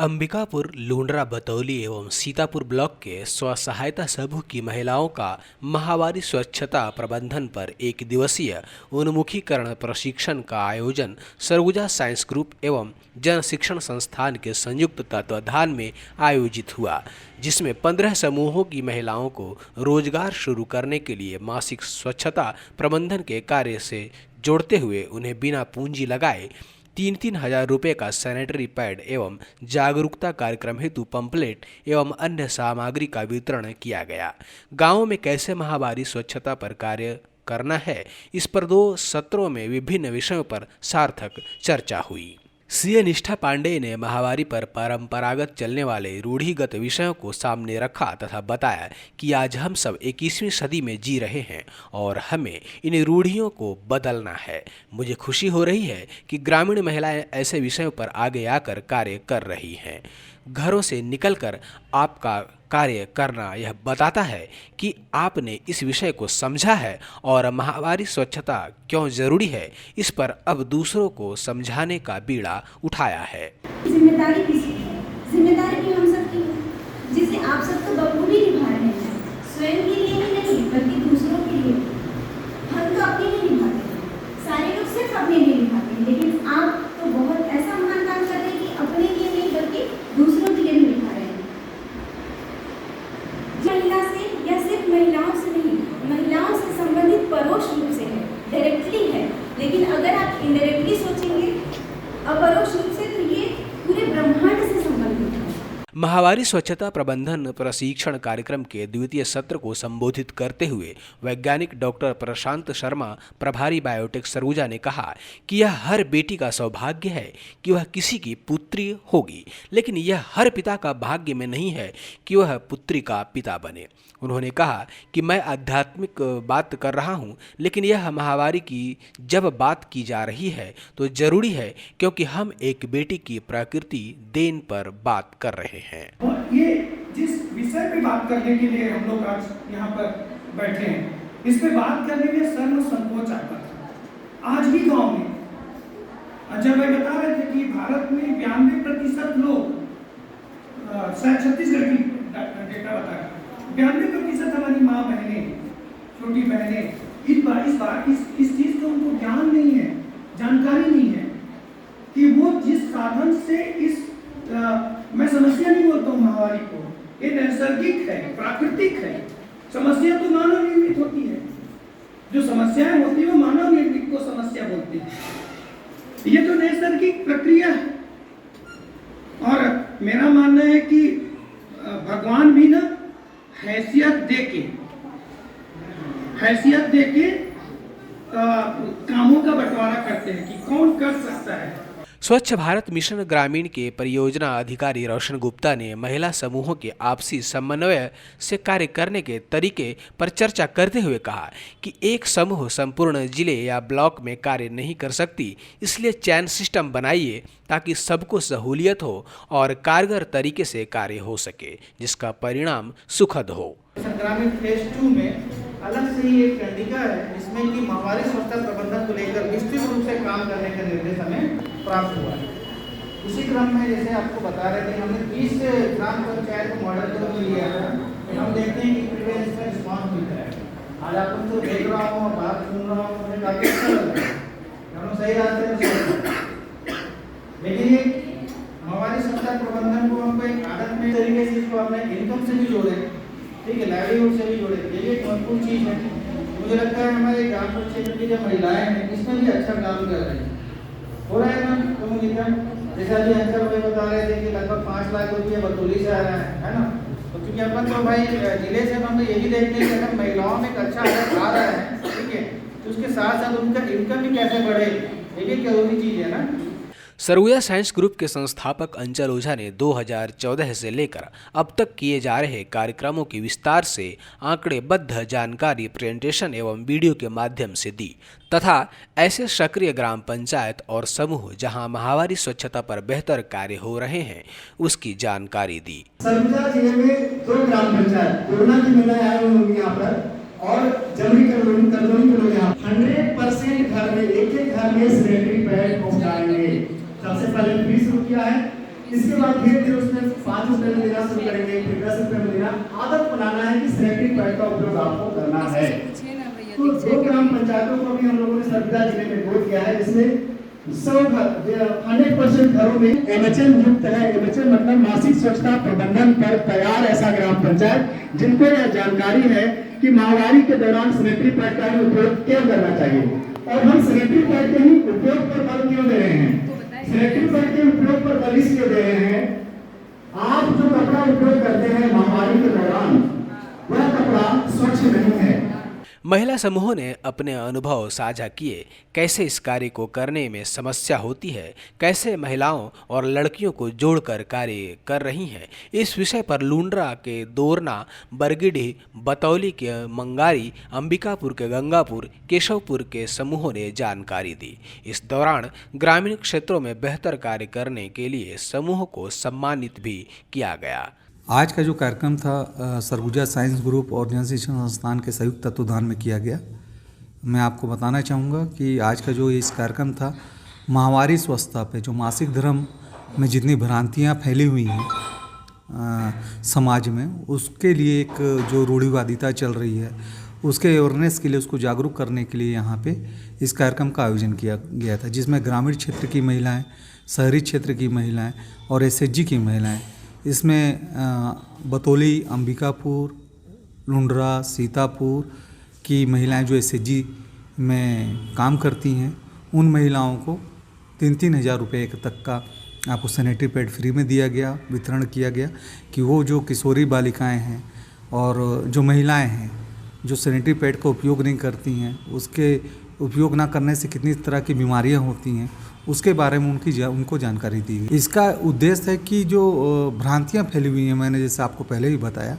अंबिकापुर, लुंड्रा, बतौली एवं सीतापुर ब्लॉक के स्व सहायता समूह की महिलाओं का माहवारी स्वच्छता प्रबंधन पर एक दिवसीय उन्मुखीकरण प्रशिक्षण का आयोजन सरगुजा साइंस ग्रुप एवं जन शिक्षण संस्थान के संयुक्त तत्वाधान में आयोजित हुआ, जिसमें 15 समूहों की महिलाओं को रोजगार शुरू करने के लिए मासिक स्वच्छता प्रबंधन के कार्य से जोड़ते हुए उन्हें बिना पूंजी लगाए 3-3 हजार रुपये का सैनिटरी पैड एवं जागरूकता कार्यक्रम हेतु पंपलेट एवं अन्य सामग्री का वितरण किया गया। गांवों में कैसे माहवारी स्वच्छता पर कार्य करना है, इस पर 2 सत्रों में विभिन्न विषयों पर सार्थक चर्चा हुई। सीए निष्ठा पांडेय ने माहवारी पर परंपरागत चलने वाले रूढ़िगत विषयों को सामने रखा तथा बताया कि आज हम सब 21वीं सदी में जी रहे हैं और हमें इन रूढ़ियों को बदलना है। मुझे खुशी हो रही है कि ग्रामीण महिलाएं ऐसे विषयों पर आगे आकर कार्य कर रही हैं। घरों से निकलकर आपका कार्य करना यह बताता है कि आपने इस विषय को समझा है और माहवारी स्वच्छता क्यों जरूरी है, इस पर अब दूसरों को समझाने का बीड़ा उठाया है। जिम्मेदारी किसकी है? जिम्मेदारी भी हम सबकी है, जिसे आप सब तो बखूबी निभा रहे हैं। स्वयं के लिए ही नहीं बल्कि दूसरों के लिए। हम तो अपने लिए निभाते हैं, सारे लोग सिर्फ अपने लिए निभाते हैं, लेकिन आप तो बहुत ऐसा महान काम कर रहे हैं कि अपने लिए नहीं बल्कि दूसरों के लिए भी निभा रहे हैं। महिला से या सिर्फ महिलाओं से नहीं, महिलाओं से संबंधित परोक्ष रूप से है, डायरेक्टली है, लेकिन अगर आप इनडायरेक्टली सोचेंगे अपरोक्ष रूप से तो ये पूरे ब्रह्मांड से संबंधित है। माहवारी स्वच्छता प्रबंधन प्रशिक्षण कार्यक्रम के द्वितीय सत्र को संबोधित करते हुए वैज्ञानिक डॉक्टर प्रशांत शर्मा, प्रभारी बायोटेक सरगुजा ने कहा कि यह हर बेटी का सौभाग्य है कि वह किसी की पुत्री होगी, लेकिन यह हर पिता का भाग्य में नहीं है कि वह पुत्री का पिता बने। उन्होंने कहा कि मैं आध्यात्मिक बात कर रहा हूं, लेकिन यह माहवारी की जब बात की जा रही है तो जरूरी है, क्योंकि हम एक बेटी की प्रकृति देन पर बात कर रहे हैं। और ये जिस विषय पे बात करने के लिए हम लोग आज यहाँ पर बैठे हैं, इस पे बात करने में शर्म संकोच आता था। आज भी गांव में जब मैं बता रहे थे कि भारत में 92% लोग, शायद छत्तीसगढ़ की डेटा बताया, 92% हमारी माँ बहनें, छोटी बहनें, इस चीज का उनको ज्ञान नहीं है, जानकारी नहीं है कि वो जिस साधन से मैं समस्या नहीं बोलता हूँ माहवारी को, ये नैसर्गिक है, प्राकृतिक है। समस्या तो मानव निर्मित होती है, जो समस्याएं होती है वो मानव निर्मित को समस्या बोलते हैं। ये तो नैसर्गिक प्रक्रिया है। और मेरा मानना है कि भगवान भी ना हैसियत दे के कामों का बंटवारा करते हैं कि कौन कर सकता है। स्वच्छ भारत मिशन ग्रामीण के परियोजना अधिकारी रोशन गुप्ता ने महिला समूहों के आपसी समन्वय से कार्य करने के तरीके पर चर्चा करते हुए कहा कि एक समूह संपूर्ण जिले या ब्लॉक में कार्य नहीं कर सकती, इसलिए चैन सिस्टम बनाइए ताकि सबको सहूलियत हो और कारगर तरीके से कार्य हो सके, जिसका परिणाम सुखद हो। ग्रामीण फेज 2 में अलग से ही एक कंडिका है, जिसमें कि माहवारी स्वच्छता प्रबंधन को लेकर विस्तृत रूप से काम करने का निर्देश हमें प्राप्त हुआ है। उसी क्रम में जैसे आपको बता रहे थे, हमने 30 ग्राम पंचायत को मॉडल के रूप में लिया था। हम देखते हैं कि प्रिवेंस में रिस्पॉन्स मिलता है। आज आप तो देख रहा हूँ, बात सुन रहा हूँ, मुझे काफी अच्छा लग रहा है, हम सही रास्ते पर। लेकिन ये माहवारी स्वच्छता प्रबंधन को हमको एक आदत में तरीके से इसको अपने इनकम से भी जोड़े, ठीक है, लाइवलीहुड से भी जोड़े, ये एक महत्वपूर्ण चीज़ है। मुझे लगता है हमारे ग्राम पंचायत की जो महिलाएं हैं, इसमें भी अच्छा काम कर रही हैं। हो रहा है ना कम्युनिका, जैसा भी अंचल भाई बता रहे थे कि लगभग 5 लाख रुपये बतौली से आ रहा है ना। तो क्योंकि अपन तो भाई जिले से हम तो ये भी देखते हैं कि अगर महिलाओं में एक अच्छा आदत आ रहा है, ठीक है, तो उसके साथ साथ उनका इनकम भी कैसे बढ़े, ये भी जरूरी चीज़ है ना। सरगुजा साइंस ग्रुप के संस्थापक अंचल ओझा ने 2014 से लेकर अब तक किए जा रहे कार्यक्रमों की विस्तार से आंकड़ेबद्ध जानकारी प्रेजेंटेशन एवं वीडियो के माध्यम से दी तथा ऐसे सक्रिय ग्राम पंचायत और समूह जहां माहवारी स्वच्छता पर बेहतर कार्य हो रहे हैं उसकी जानकारी दी। सरगुजा जिले में 2 ग्राम पंचायत कोरोना की महिलाएं आई हुई होंगी यहाँ पर और जमरी कॉलोनी के लोग यहाँ 100% घर में एक घर में सैनिटरी पैड पहुँचाएंगे। सबसे पहले फ्री शुरू किया है इसके बाद धीरे धीरे उसमें 5 रुपए में देना शुरू करेंगे, फिर 10 रुपए में देना। आदत बनाना है कि सैनिटरी पैड का उपयोग आपको करना है। तो 2 ग्राम पंचायतों को भी हम लोगों ने सरगुजा जिले में गोद किया है, जिसमें 100% घरों में एमएचएम युक्त है। एमएचएम मतलब मासिक स्वच्छता प्रबंधन पर तैयार ऐसा ग्राम पंचायत जिनको यह जानकारी है कि महामारी के दौरान सैनिटरी पैड का ही उपयोग क्यों करना चाहिए और हम सैनिटरी पैड के ही उपयोग पर बल क्यों दे रहे हैं। सैनिटरी पैड के उपयोग पर बल इसलिए दे रहे हैं, आप जो कपड़ा उपयोग करते हैं महामारी के दौरान वह कपड़ा स्वच्छ नहीं है। महिला समूहों ने अपने अनुभव साझा किए, कैसे इस कार्य को करने में समस्या होती है, कैसे महिलाओं और लड़कियों को जोड़कर कार्य कर रही हैं। इस विषय पर लुंड्रा के दोरना, बरगीडीह, बतौली के मंगारी, अंबिकापुर के गंगापुर, केशवपुर के समूहों ने जानकारी दी। इस दौरान ग्रामीण क्षेत्रों में बेहतर कार्य करने के लिए समूह को सम्मानित भी किया गया। आज का जो कार्यक्रम था सरगुजा साइंस ग्रुप और जन शिक्षण संस्थान के संयुक्त तत्वाधान में किया गया। मैं आपको बताना चाहूँगा कि आज का जो इस कार्यक्रम था माहवारी स्वच्छता पे, जो मासिक धर्म में जितनी भ्रांतियाँ फैली हुई हैं समाज में, उसके लिए एक जो रूढ़िवादिता चल रही है उसके अवेयरनेस के लिए, उसको जागरूक करने के लिए यहाँ पे इस कार्यक्रम का आयोजन किया गया था, जिसमें ग्रामीण क्षेत्र की महिलाएँ, शहरी क्षेत्र की महिलाएँ और एसएचजी की महिलाएँ, इसमें बतौली, अंबिकापुर, लुंड्रा, सीतापुर की महिलाएं जो एसएचजी में काम करती हैं, उन महिलाओं को 3-3 हज़ार रुपये तक का आपको सैनिटरी पैड फ्री में दिया गया, वितरण किया गया कि वो जो किशोरी बालिकाएं हैं और जो महिलाएं हैं जो सैनिटरी पैड का उपयोग नहीं करती हैं, उसके उपयोग ना करने से कितनी तरह की बीमारियां होती हैं, उसके बारे में उनको जानकारी दी गई। इसका उद्देश्य है कि जो भ्रांतियां फैली हुई हैं, मैंने जैसे आपको पहले ही बताया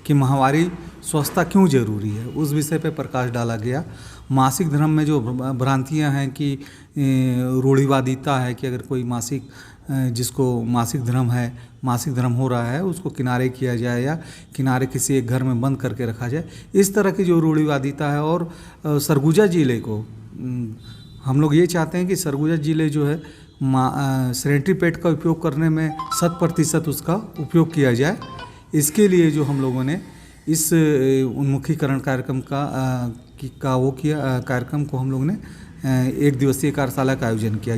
कि माहवारी स्वच्छता क्यों जरूरी है, उस विषय पर प्रकाश डाला गया। मासिक धर्म में जो भ्रांतियां हैं कि रूढ़िवादिता है कि अगर कोई जिसको मासिक धर्म है, मासिक धर्म हो रहा है, उसको किनारे किया जाए या किनारे किसी एक घर में बंद करके रखा जाए, इस तरह की जो रूढ़िवादिता है। और सरगुजा जिले को हम लोग ये चाहते हैं कि सरगुजा जिले जो है सैनिटरी पैड का उपयोग करने में 100% उसका उपयोग किया जाए। इसके लिए जो हम लोगों ने इस उन्मुखीकरण कार्यक्रम कार्यक्रम को हम लोगों ने 1 दिवसीय कार्यशाला का आयोजन किया।